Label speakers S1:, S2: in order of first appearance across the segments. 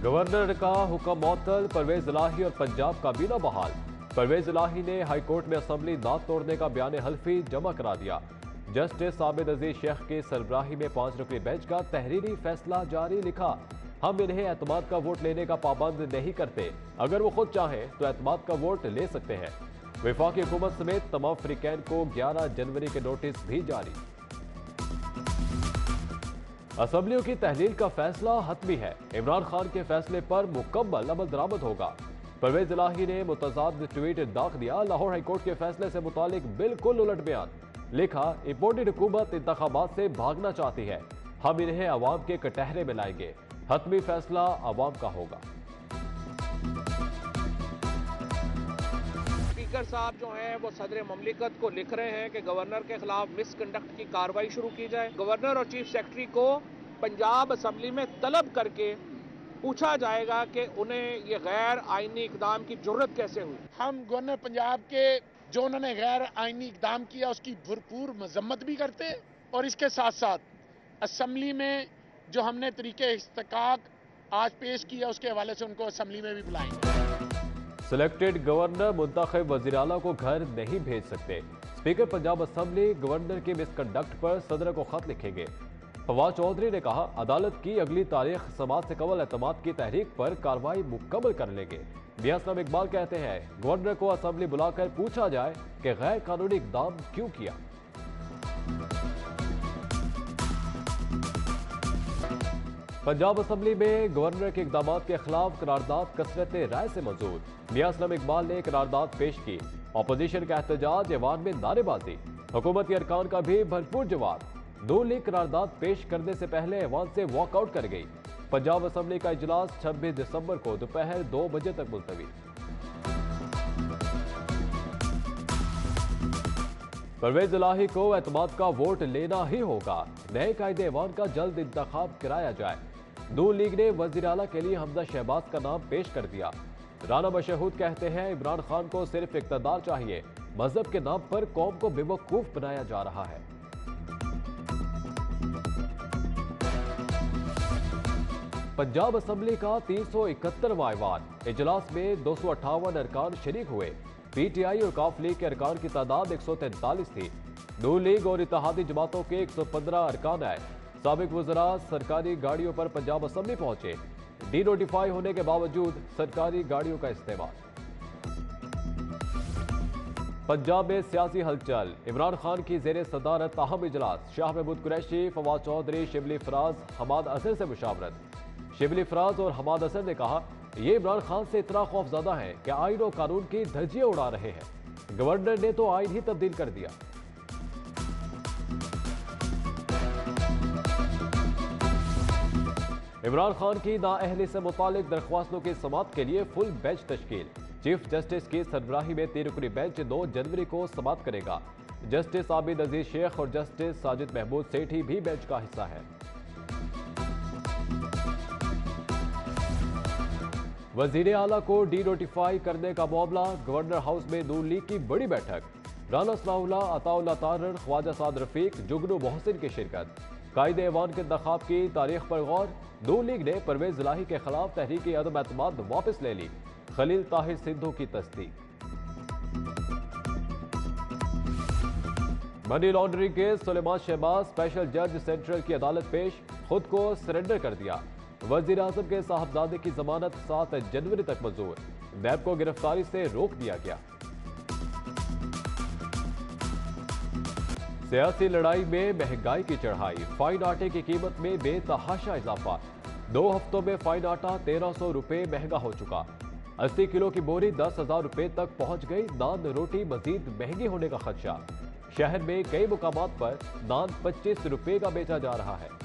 S1: Governor का हुक्म मअतल, परवेज इलाही और पंजाब काबीना बहाल। परवेज इलाही ने हाई कोर्ट में असेंबली ना तोड़ने का बयान हल्फी जमा करा दिया। जस्टिस आबिद अजीज शेख की सरबराही में 5 रुकनी बेंच का तहरीरी फैसला जारी, लिखा हम इन्हें एतमाद का वोट लेने का पाबंद नहीं करते, अगर वो खुद चाहें तो एतमाद का वोट ले सकते हैं। वफाकी हुकूमत समेत तमाम फ्रीकैन को 11 जनवरी के नोटिस भी जारी। असेंबलियों की तहलील का फैसला हतमी है, इमरान खान के फैसले पर मुकम्मल अमल दरामद होगा। परवेज इलाही ने मुतजाद ट्वीट दाग दिया, लाहौर हाईकोर्ट के फैसले से मुतालिक बिल्कुल उलट बयान, लिखा इम्पोर्टेड हुकूमत इंतखाबात से भागना चाहती है, हम इन्हें अवाम के कटहरे में लाएंगे, हतमी फैसला अवाम का होगा।
S2: स्पीकर साहब जो हैं वो सदर ममलिकत को लिख रहे हैं कि गवर्नर के खिलाफ मिसकंडक्ट की कार्रवाई शुरू की जाए। गवर्नर और चीफ सेक्रेटरी को पंजाब असेंबली में तलब करके पूछा जाएगा कि उन्हें ये गैर आईनी इकदाम की जरूरत कैसे हुई।
S3: हम गवर्नर पंजाब के जो उन्होंने गैर आईनी इकदाम किया उसकी भरपूर मजम्मत भी करते हैं, और इसके साथ साथ असेंबली में जो हमने तरीके इस्तेकाक आज पेश किया उसके हवाले से उनको असेंबली में भी बुलाएंगे।
S1: सिलेक्टेड गवर्नर मुंतखब वज़ीर आला को घर नहीं भेज सकते, स्पीकर पंजाब असेंबली गवर्नर के मिसकंडक्ट पर सदर को खत लिखेंगे। फवाद चौधरी ने कहा अदालत की अगली तारीख समाज से कबल एतमाद की तहरीक पर कार्रवाई मुकम्मल कर लेंगे। मियां असलम इकबाल कहते हैं गवर्नर को असेंबली बुलाकर पूछा जाए कि गैर कानूनी इकदाम क्यों किया। पंजाब असेंबली में गवर्नर के इकदाम के खिलाफ करारदाद कसरत राय से मंजूर। मियां असलम इकबाल ने करारदाद पेश की, अपोजिशन का एहतजाज, ऐवान में नारेबाजी, हुकूमती अरकान का भी भरपूर जवाब। नून लीग करारदाद पेश करने से पहले ऐवान से वॉकआउट कर गई। पंजाब असेंबली का इजलास 26 दिसंबर को दोपहर 2 बजे तक मुलतवी। परवेज इलाही को एतमाद का वोट लेना ही होगा, नए कायदे ऐवान का जल्द इंतखाब कराया जाए। नून लीग ने वजीर आला के लिए हमजा शहबाज का नाम पेश कर दिया। राना मशहूद कहते हैं इमरान खान को सिर्फ इक़्तिदार चाहिए, मजहब के नाम पर कौम को बेवकूफ बनाया जा रहा है। पंजाब असेंबली का 371वां ऐवान, इजलास में 258 अरकान शरीक हुए। पीटीआई और काफ लीग के अरकान की तादाद 143 थी। नून लीग और इत्तेहादी जमातों के 115 अरकान आए। साबिक वज़रा सरकारी गाड़ियों पर पंजाब असेंबली पहुंचे, डी नोटिफाई होने के बावजूद सरकारी गाड़ियों का इस्तेमाल। पंजाब में सियासी हलचल, इमरान खान की जेर सदारत अहम इजलास, शाह महमूद कुरैशी, फवाद चौधरी, शिबली फराज, हमाद असर से मुशावरत। शिबली फराज और हमाद असर ने कहा ये इमरान खान से इतना खौफजदा है कि आइन और कानून की धज्जियां उड़ा रहे हैं, गवर्नर ने तो आइन ही तब्दील कर दिया। इमरान खान की नाअहली से मुतालिक दरख्वास्तों की समाअत के लिए फुल बेंच तश्कील। चीफ जस्टिस की सरबराही में 3 रुकनी बेंच 2 जनवरी को समाअत करेगा। जस्टिस आबिद अजीज शेख और जस्टिस साजिद महमूद सेठी भी बेंच का हिस्सा है। वजीर आला को डी नोटिफाई करने का मामला, गवर्नर हाउस में नून लीग की बड़ी बैठक। राना सनाउल्लाह, अताउल्लाह तारर, ख्वाजा साद रफीक, जुगनू मोहसिन की शिरकत। कायदे ऐवान के इंतखाब की तारीख पर गौर, नून लीग ने परवेज इलाही के खिलाफ तहरीक अदम एतमाद वापस ले ली। खलील ताहिर सिद्धू की तस्दीक। Money laundering case, Suleman Shahbaz special जज सेंट्रल की अदालत पेश, खुद को सरेंडर कर दिया। वजीर आजम के साहबजादे की जमानत 7 जनवरी तक मंजूर, नैब को गिरफ्तारी से रोक दिया गया। सियासी लड़ाई में महंगाई की चढ़ाई, फाइन आटे की कीमत में बेतहाशा इजाफा। 2 हफ्तों में फाइन आटा 1300 रुपए महंगा हो चुका। 80 किलो की बोरी 10,000 रुपए तक पहुंच गई। नान रोटी मजीद महंगी होने का खदशा। शहर में कई मुकामात पर नान 25 रुपए का बेचा जा रहा है।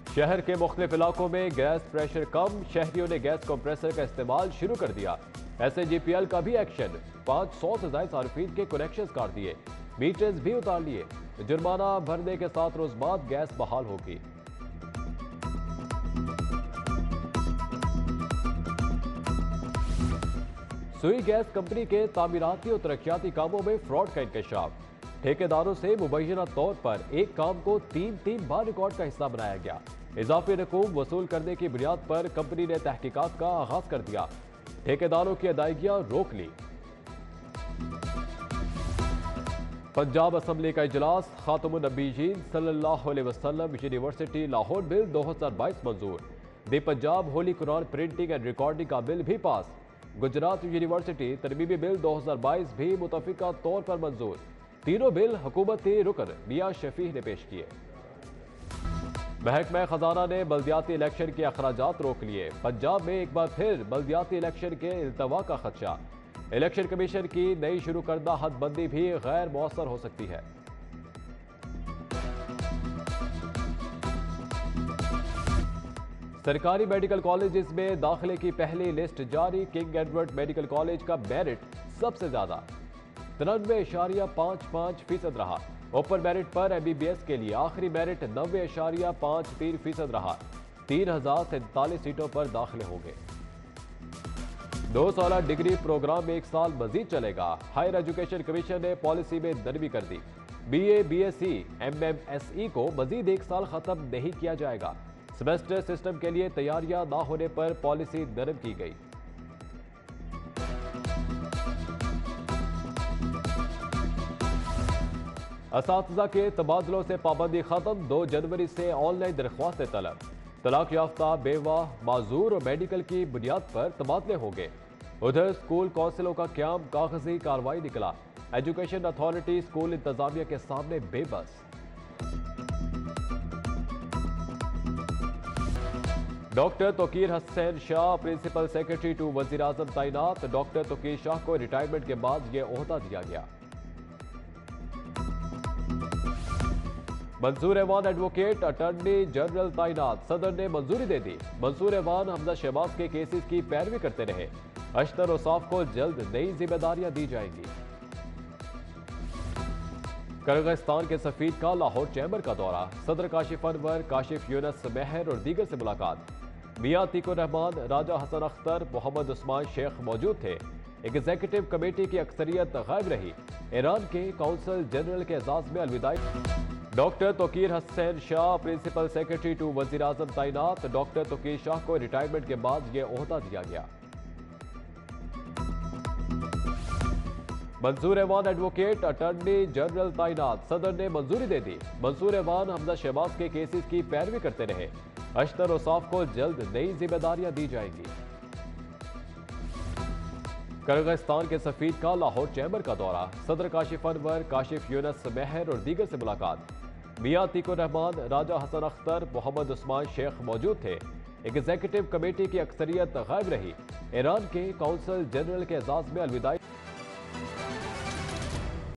S1: शहर के मुख्तलिफ इलाकों में गैस प्रेशर कम, शहरियों ने गैस कंप्रेसर का इस्तेमाल शुरू कर दिया। SAGPL का भी एक्शन, 500 से ज्यादा सार्फिन के कनेक्शन काट दिए, मीटर्स भी उतार लिए। जुर्माना भरने के 7 रोज बाद गैस बहाल होगी। सुई गैस कंपनी के तामीराती और तरक्याती कामों में फ्रॉड का इंकशाफ। ठेकेदारों से मुबैना तौर पर एक काम को 3 बार रिकॉर्ड का हिस्सा बनाया गया। इजाफी रकूम वसूल करने की बुनियाद पर कंपनी ने तहकीकात का आगाज कर दिया। ठेकेदारों की अदायगियां रोक ली। पंजाब असम्बली का इजलास, खातमुन नबीयीन सल्लल्लाहु अलैहि वसल्लम यूनिवर्सिटी लाहौर बिल 2022 मंजूर। The Punjab holy Quran printing and recording का बिल भी पास। गुजरात यूनिवर्सिटी तरमीमी बिल 2022 भी मुतफिका तौर पर मंजूर। तीनों बिल हुकूमती रुकन मियां शफीह ने पेश किए। महकमा खजाना ने बल्दियाती इलेक्शन के अखराजात रोक लिए। पंजाब में एक बार फिर बल्दियाती इलेक्शन के इल्तवा का खदशा। इलेक्शन कमीशन की नई शुरू करदा हदबंदी भी गैर मौसर हो सकती है। सरकारी मेडिकल कॉलेजेस में दाखिले की पहली लिस्ट जारी। किंग एडवर्ड मेडिकल कॉलेज का मेरिट सबसे ज्यादा 93.55% रहा। ओपन मेरिट पर MBBS के लिए आखिरी मेरिट 90.53% रहा। 3043 सीटों पर दाखिले होंगे। 2 साल डिग्री प्रोग्राम में 1 साल मजीद चलेगा। हायर एजुकेशन कमीशन ने पॉलिसी में नरमी कर दी। BA, BSc, MMSE को मजीद 1 साल खत्म नहीं किया जाएगा। सेमेस्टर सिस्टम के लिए तैयारियां ना होने पर पॉलिसी नरम की गई। असातिज़ा के तबादलों से पाबंदी खत्म। 2 जनवरी से ऑनलाइन दरख्वास्त तलब। तलाक याफ्ता, बेवा, माजूर और मेडिकल की बुनियाद पर तबादले होंगे। उधर स्कूल कौंसिलों का क्याम कागजी कार्रवाई निकला। एजुकेशन अथॉरिटी स्कूल इंतजामिया के सामने बेबस। Doctor Tauqeer Hussain Shah principal secretary to वजीर आजम तैनात। डॉक्टर तोकीर शाह को रिटायरमेंट के बाद यह ओहदा दिया गया। Mansoor Awan advocate attorney general तैनात। सदर ने मंजूरी दे दी। मंसूर एवान हमजा शहबाज के केसेस की पैरवी करते रहे। अशतर औसाफ को जल्द नई जिम्मेदारियां दी जाएंगी। किर्गिस्तान के सफीर का लाहौर चैम्बर का दौरा। सदर काशिफ अनवर, काशिफ यूनस मेहर और दीगर से मुलाकात। मियां अतीकुर रहमान, राजा हसन अख्तर, मोहम्मद उस्मान शेख मौजूद थे। एग्जीक्यूटिव कमेटी की अक्सरियत गायब रही। ईरान के काउंसिल जनरल के एजाज में अलविदाई। Doctor Tauqeer Hussain Shah principal secretary to वजीर आजम तैनात। डॉक्टर तोकीर शाह को रिटायरमेंट के बाद यह ओहदा दिया गया। Mansoor Awan advocate attorney general तैनात। सदर ने मंजूरी दे दी। मंसूर एवान हमजा शहबाज के केसेस की पैरवी करते रहे। अशतर औसाफ को जल्द नई जिम्मेदारियां दी जाएंगी। किर्गिस्तान के सफीर का लाहौर चैम्बर का दौरा। सदर काशिफ अनवर, काशिफ यूनस मेहर और दीगर से मुलाकात। मियां अतीकुर रहमान, राजा हसन अख्तर, मोहम्मद उस्मान शेख मौजूद थे। एग्जीक्यूटिव कमेटी की अक्सरियत गायब रही। ईरान के काउंसिल जनरल के एजाज में अलविदाई।